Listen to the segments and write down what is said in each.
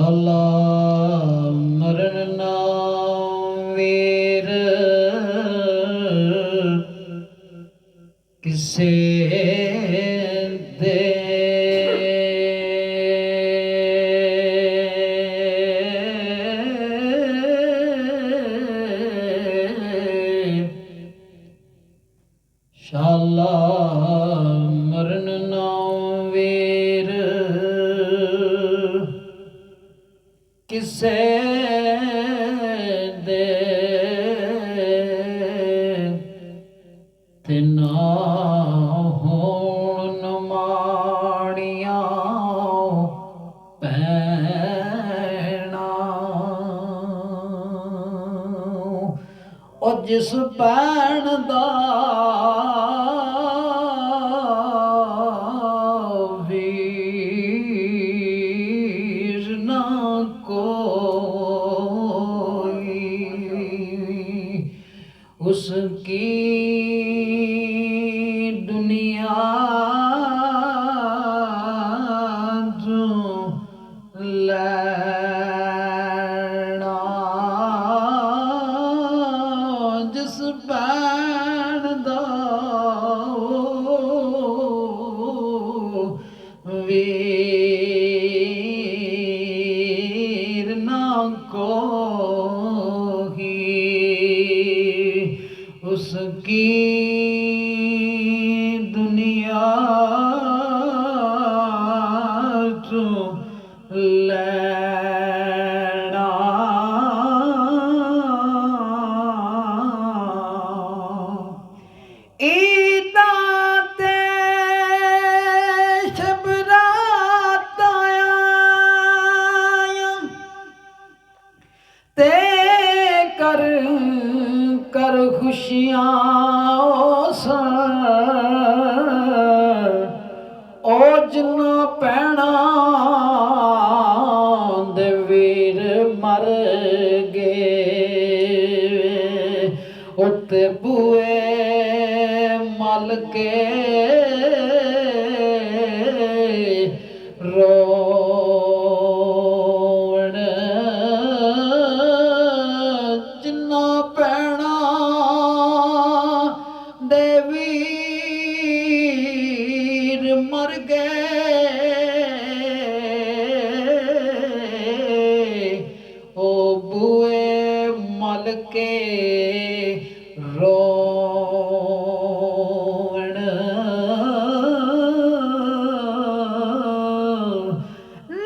ਸ਼ਾਲਾ ਮਰਨ ਨਾ ਵੀਰ ਕਿਸੇ ਦੇ ਸ਼ਾਲਾ ਮਰਨ ਨਾ ਵੀਰ ਕਿਸੇ ਦੇ ਤੇ ਨਾ ਹੋਣ ਮਾੜੀਆਂ ਭੈਣਾਂ ਉਹ ਜਿਸ ਭੈਣ ਦਾ ਵੀਰ ਨਾ कोई उसकी दुनिया जो लैना जिस भैन दा वीर ना कोई उसकी दुनिया जो लैना ईदा ते शबरात आया ते कर कर खुशियां ओ जिन्ना पैना दे वीर मर गए उत्ते बुए मल के रोण जिन्ना पैना दे वीर मर गए ओ बुए मल के रोण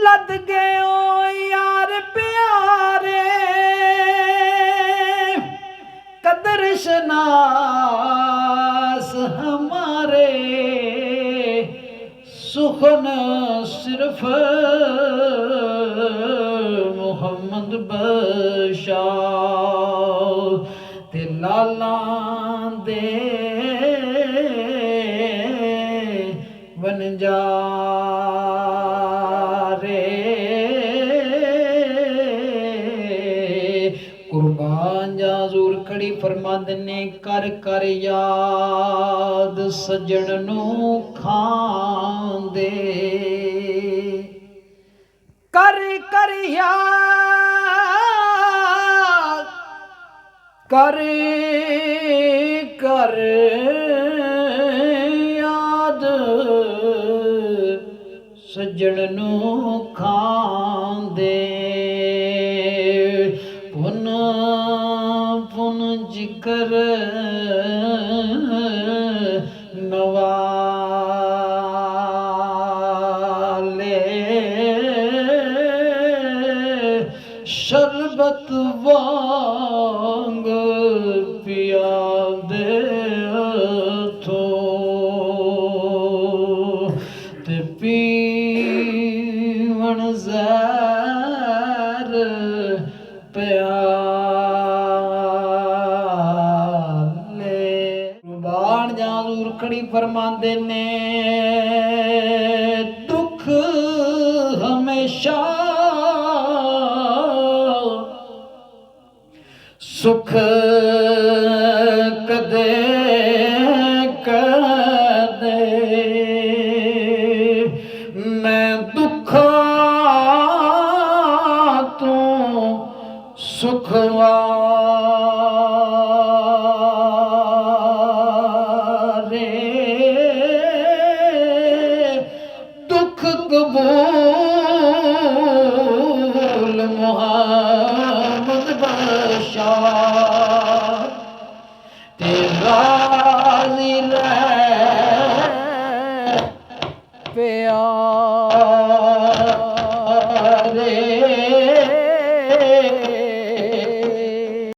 लद गए ओ यार प्यारे कदर शनास हमारे सुखन सिर्फ मोहम्मद बशार ते लाला दे बनजारे कुर्बान जाजूर खड़ी फरमांदे ने कर कर याद सजन नू खांदे कर कर याद कर कर याद सजन नू खांदे पुन पुन जिकर नवाले शरबत वांग पिया दे थो ते पीवण ज़हर प्याले कुर्बान जाज़ूर खड़ी फरमांदे ने दुख हमेशा सुख कदे कदे मैं दुखा सुखवारे दुख कबूल मोहम्मद बशार ते राज़ी रह प्यार